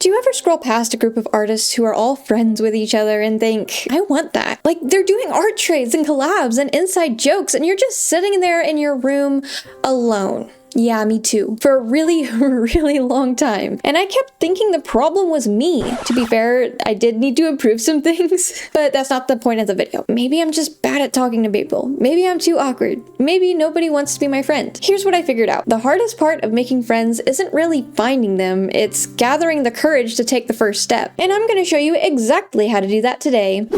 Do you ever scroll past a group of artists who are all friends with each other and think, I want that? Like, they're doing art trades and collabs and inside jokes, and you're just sitting there in your room alone. Yeah, me too. For a really, really long time. And I kept thinking the problem was me. To be fair, I did need to improve some things, but that's not the point of the video. Maybe I'm just bad at talking to people. Maybe I'm too awkward. Maybe nobody wants to be my friend. Here's what I figured out. The hardest part of making friends isn't really finding them, it's gathering the courage to take the first step. And I'm gonna show you exactly how to do that today.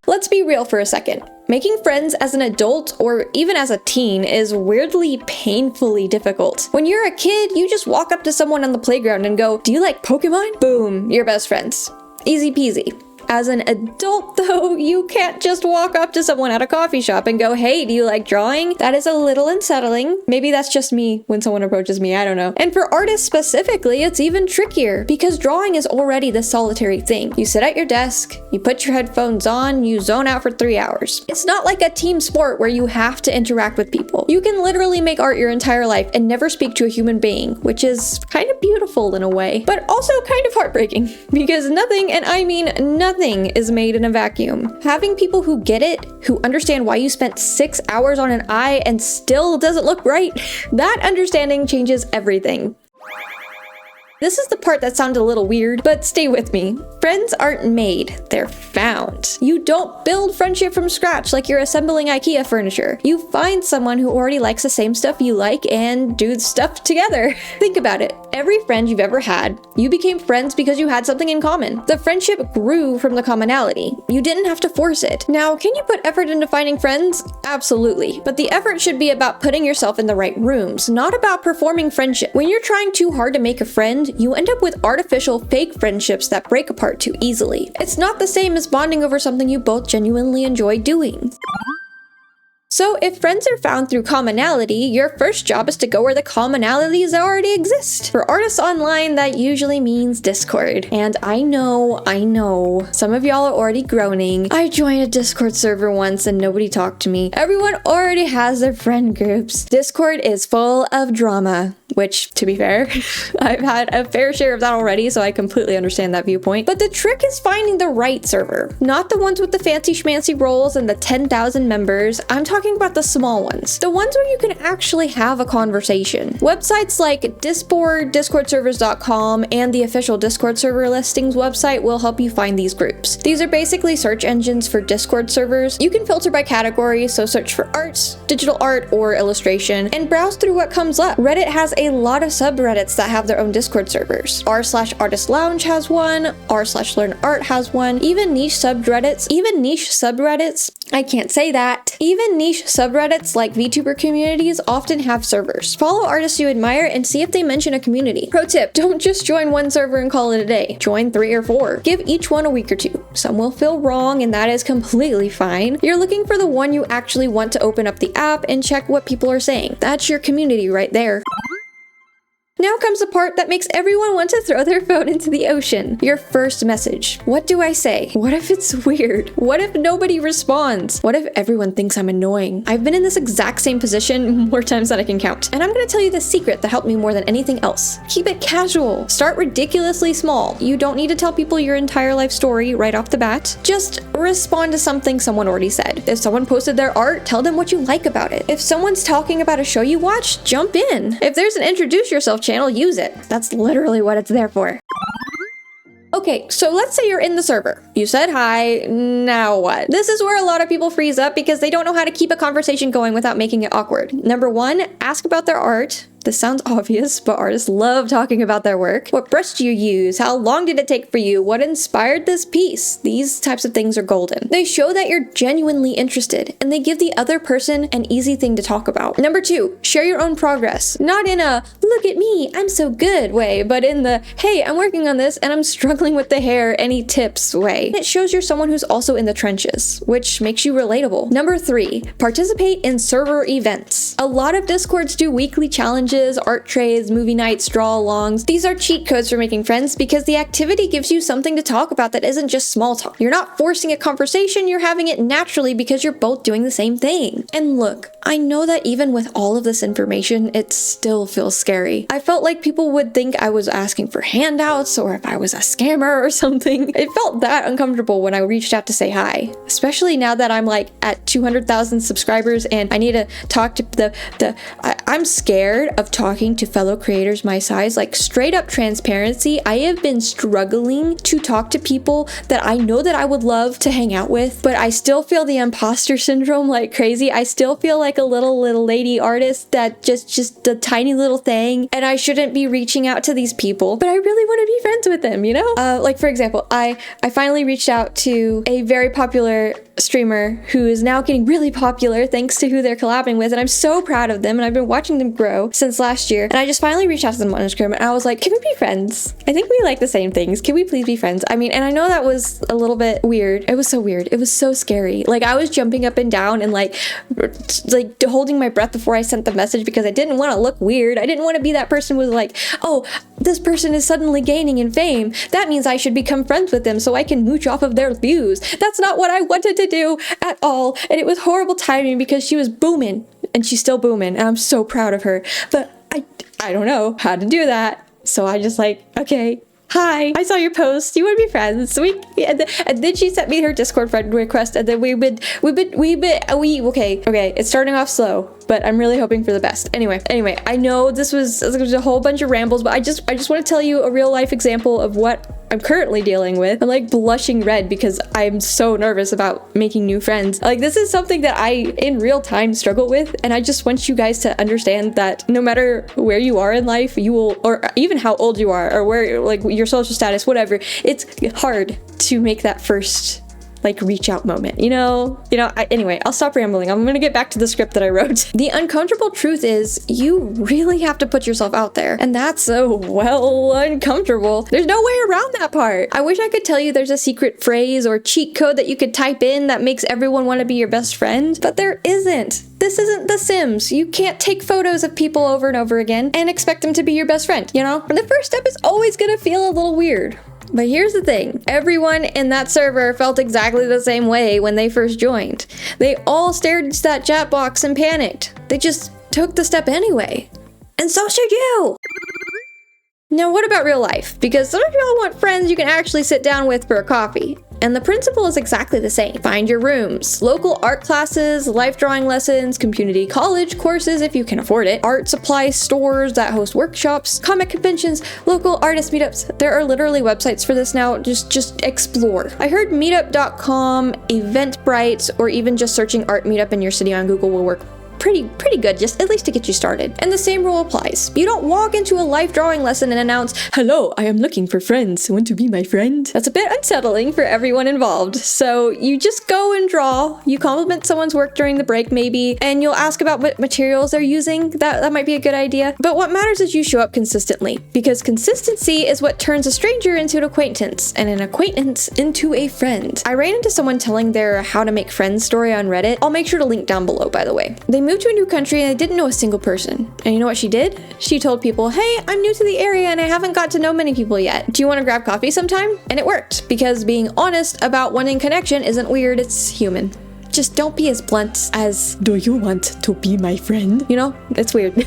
Let's be real for a second. Making friends as an adult or even as a teen is weirdly painfully difficult. When you're a kid, you just walk up to someone on the playground and go, "Do you like Pokemon?" Boom, you're best friends. Easy peasy. As an adult, though, you can't just walk up to someone at a coffee shop and go, "Hey, do you like drawing?" That is a little unsettling. Maybe that's just me when someone approaches me, I don't know. And for artists specifically, it's even trickier because drawing is already the solitary thing. You sit at your desk, you put your headphones on, you zone out for 3 hours. It's not like a team sport where you have to interact with people. You can literally make art your entire life and never speak to a human being, which is kind of beautiful in a way, but also kind of heartbreaking because nothing, and I mean nothing, is made in a vacuum. Having people who get it, who understand why you spent 6 hours on an eye and still doesn't look right, that understanding changes everything. This is the part that sounded a little weird, but stay with me. Friends aren't made, they're found. You don't build friendship from scratch like you're assembling IKEA furniture. You find someone who already likes the same stuff you like and do stuff together. Think about it. Every friend you've ever had, you became friends because you had something in common. The friendship grew from the commonality. You didn't have to force it. Now, can you put effort into finding friends? Absolutely. But the effort should be about putting yourself in the right rooms, not about performing friendship. When you're trying too hard to make a friend, you end up with artificial fake friendships that break apart too easily. It's not the same as bonding over something you both genuinely enjoy doing. So if friends are found through commonality, your first job is to go where the commonalities already exist. For artists online, that usually means Discord. And I know, some of y'all are already groaning. I joined a Discord server once and nobody talked to me. Everyone already has their friend groups. Discord is full of drama. Which, to be fair, I've had a fair share of that already, so I completely understand that viewpoint. But the trick is finding the right server. Not the ones with the fancy schmancy roles and the 10,000 members. I'm talking about the small ones. The ones where you can actually have a conversation. Websites like Discord, discordservers.com, and the official Discord server listings website will help you find these groups. These are basically search engines for Discord servers. You can filter by category, so search for art, digital art, or illustration, and browse through what comes up. Reddit has a lot of subreddits that have their own Discord servers. r/artistlounge has one, r/learnart has one, even niche subreddits, I can't say that. Even niche subreddits like VTuber communities often have servers. Follow artists you admire and see if they mention a community. Pro tip, don't just join one server and call it a day. Join 3 or 4. Give each one a week or 2. Some will feel wrong and that is completely fine. You're looking for the one you actually want to open up the app and check what people are saying. That's your community right there. Now comes the part that makes everyone want to throw their phone into the ocean. Your first message. What do I say? What if it's weird? What if nobody responds? What if everyone thinks I'm annoying? I've been in this exact same position more times than I can count. And I'm gonna tell you the secret that helped me more than anything else. Keep it casual. Start ridiculously small. You don't need to tell people your entire life story right off the bat. Just respond to something someone already said. If someone posted their art, tell them what you like about it. If someone's talking about a show you watch, jump in. If there's an introduce yourself channel, use it. That's literally what it's there for. Okay, so let's say you're in the server. You said hi, now what? This is where a lot of people freeze up because they don't know how to keep a conversation going without making it awkward. Number 1, ask about their art. This sounds obvious, but artists love talking about their work. What brush do you use? How long did it take for you? What inspired this piece? These types of things are golden. They show that you're genuinely interested, and they give the other person an easy thing to talk about. Number 2, share your own progress. Not in a, look at me, I'm so good way, but in the, hey, I'm working on this and I'm struggling with the hair, any tips way. It shows you're someone who's also in the trenches, which makes you relatable. Number 3, participate in server events. A lot of Discords do weekly challenges challenges, art trades, movie nights, draw-alongs. These are cheat codes for making friends because the activity gives you something to talk about that isn't just small talk. You're not forcing a conversation, you're having it naturally because you're both doing the same thing. And look, I know that even with all of this information, it still feels scary. I felt like people would think I was asking for handouts or if I was a scammer or something. It felt that uncomfortable when I reached out to say hi, especially now that I'm like at 200,000 subscribers and I need to talk to I'm scared of talking to fellow creators my size. Like, straight up transparency, I have been struggling to talk to people that I know that I would love to hang out with, but I still feel the imposter syndrome like crazy. I still feel like a little lady artist that just a tiny little thing, and I shouldn't be reaching out to these people, but I really want to be friends with them, you know? Like, for example, I finally reached out to a very popular streamer who is now getting really popular thanks to who they're collabing with, and I'm so proud of them, and I've been watching them grow since last year, and I just finally reached out to them on Instagram, and I was like, can we be friends? I think we like the same things. Can we please be friends? I mean, and I know that was a little bit weird. It was so weird. It was so scary. Like, I was jumping up and down and like holding my breath before I sent the message because I didn't want to look weird. I didn't want to be that person who was like, oh, this person is suddenly gaining in fame. That means I should become friends with them so I can mooch off of their views. That's not what I wanted to do at all. And it was horrible timing because she was booming, and she's still booming, and I'm so proud of her. But I don't know how to do that. So I just like, okay, hi, I saw your post. You want to be friends? And then she sent me her Discord friend request, and then okay, it's starting off slow, but I'm really hoping for the best. Anyway, I know this was a whole bunch of rambles, but I just want to tell you a real life example of what I'm currently dealing with. I'm like blushing red because I'm so nervous about making new friends. Like, this is something that I in real time struggle with, and I just want you guys to understand that no matter where you are in life, you will, or even how old you are, or where, like, your social status, whatever, it's hard to make that first like reach out moment, anyway, I'll stop rambling. I'm gonna get back to the script that I wrote. The uncomfortable truth is you really have to put yourself out there, and that's uncomfortable. There's no way around that part. I wish I could tell you there's a secret phrase or cheat code that you could type in that makes everyone want to be your best friend, but there isn't. This isn't The Sims. You can't take photos of people over and over again and expect them to be your best friend, The first step is always gonna feel a little weird. But here's the thing, everyone in that server felt exactly the same way when they first joined. They all stared into that chat box and panicked. They just took the step anyway. And so should you! Now, what about real life? Because some of y'all want friends you can actually sit down with for a coffee. And the principle is exactly the same. Find your rooms, local art classes, life drawing lessons, community college courses if you can afford it, art supply stores that host workshops, comic conventions, local artist meetups. There are literally websites for this now. Just explore. I heard meetup.com, Eventbrite, or even just searching art meetup in your city on Google will work pretty good, just at least to get you started. And the same rule applies. You don't walk into a life drawing lesson and announce, "Hello, I am looking for friends. Want to be my friend?" That's a bit unsettling for everyone involved. So you just go and draw. You compliment someone's work during the break maybe, and you'll ask about what materials they're using. That might be a good idea. But what matters is you show up consistently, because consistency is what turns a stranger into an acquaintance, and an acquaintance into a friend. I ran into someone telling their how to make friends story on Reddit. I'll make sure to link down below, by the way. They moved to a new country and I didn't know a single person. And you know what she did? She told people, "Hey, I'm new to the area and I haven't got to know many people yet. Do you want to grab coffee sometime?" And it worked, because being honest about wanting connection isn't weird, it's human. Just don't be as blunt as, "Do you want to be my friend?" It's weird.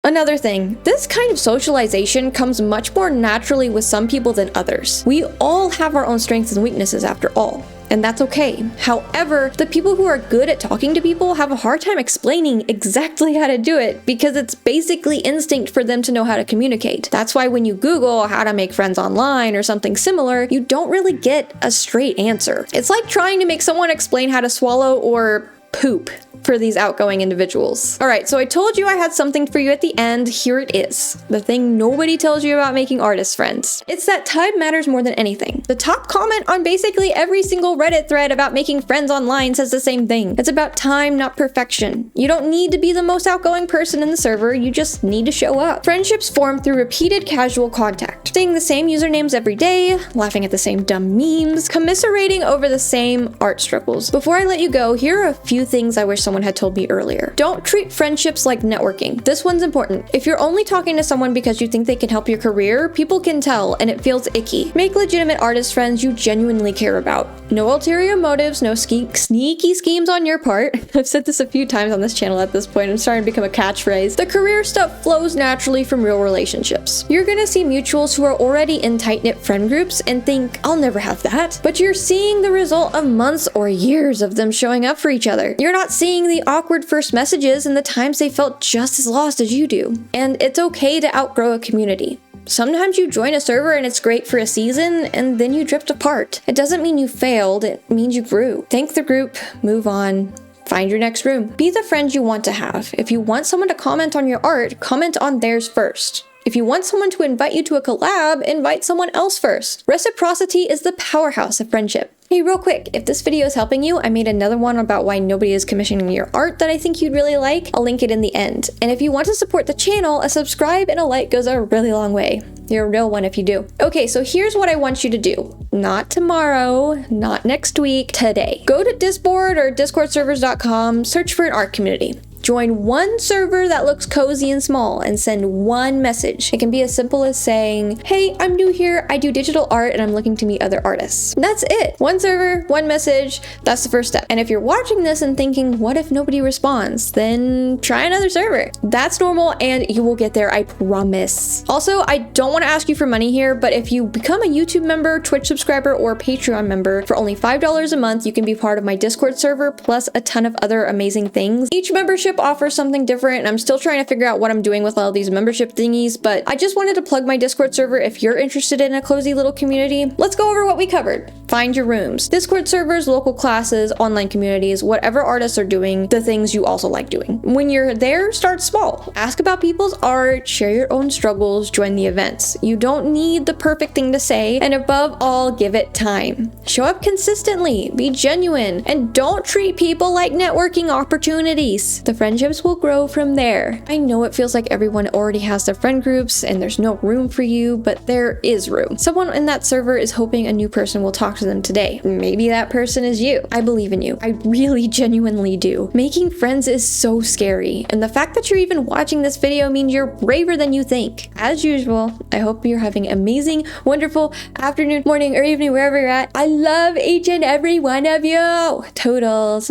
Another thing, this kind of socialization comes much more naturally with some people than others. We all have our own strengths and weaknesses after all, and that's okay. However, the people who are good at talking to people have a hard time explaining exactly how to do it, because it's basically instinct for them to know how to communicate. That's why when you Google how to make friends online or something similar, you don't really get a straight answer. It's like trying to make someone explain how to swallow or poop for these outgoing individuals. Alright, so I told you I had something for you at the end. Here it is. The thing nobody tells you about making artist friends. It's that time matters more than anything. The top comment on basically every single Reddit thread about making friends online says the same thing. It's about time, not perfection. You don't need to be the most outgoing person in the server, you just need to show up. Friendships form through repeated casual contact. Saying the same usernames every day, laughing at the same dumb memes, commiserating over the same art struggles. Before I let you go, here are a few things I wish someone had told me earlier. Don't treat friendships like networking. This one's important. If you're only talking to someone because you think they can help your career, people can tell and it feels icky. Make legitimate artist friends you genuinely care about. No ulterior motives, no sneaky schemes on your part. I've said this a few times on this channel at this point. I'm starting to become a catchphrase. The career stuff flows naturally from real relationships. You're gonna see mutuals who are already in tight-knit friend groups and think, I'll never have that. But you're seeing the result of months or years of them showing up for each other. You're not seeing the awkward first messages and the times they felt just as lost as you do. And it's okay to outgrow a community. Sometimes you join a server and it's great for a season and then you drift apart. It doesn't mean you failed, it means you grew. Thank the group, move on, find your next room. Be the friend you want to have. If you want someone to comment on your art, comment on theirs first. If you want someone to invite you to a collab, invite someone else first. Reciprocity is the powerhouse of friendship. Hey, real quick, if this video is helping you, I made another one about why nobody is commissioning your art that I think you'd really like. I'll link it in the end. And if you want to support the channel, a subscribe and a like goes a really long way. You're a real one if you do. Okay, so here's what I want you to do. Not tomorrow, not next week, today. Go to Discord or discordservers.com, search for an art community. Join one server that looks cozy and small and send one message. It can be as simple as saying, hey, I'm new here, I do digital art and I'm looking to meet other artists. That's it. One server, one message, that's the first step. And if you're watching this and thinking, what if nobody responds? Then try another server. That's normal and you will get there, I promise. Also, I don't want to ask you for money here, but if you become a YouTube member, Twitch subscriber, or Patreon member for only $5 a month, you can be part of my Discord server plus a ton of other amazing things. Each membership offers something different and I'm still trying to figure out what I'm doing with all these membership thingies, but I just wanted to plug my Discord server if you're interested in a cozy little community. Let's go over what we covered. Find your rooms. Discord servers, local classes, online communities, whatever artists are doing, the things you also like doing. When you're there, start small. Ask about people's art, share your own struggles, join the events. You don't need the perfect thing to say, and above all, give it time. Show up consistently, be genuine, and don't treat people like networking opportunities. The friendships will grow from there. I know it feels like everyone already has their friend groups and there's no room for you, but there is room. Someone in that server is hoping a new person will talk to them today. Maybe that person is you. I believe in you. I really genuinely do. Making friends is so scary, and the fact that you're even watching this video means you're braver than you think. As usual, I hope you're having an amazing, wonderful afternoon, morning, or evening, wherever you're at. I love each and every one of you. Totals.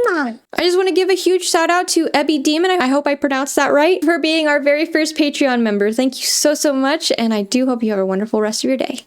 I just want to give a huge shout out to Ebby Demon, I hope I pronounced that right, for being our very first Patreon member. Thank you so much, and I do hope you have a wonderful rest of your day.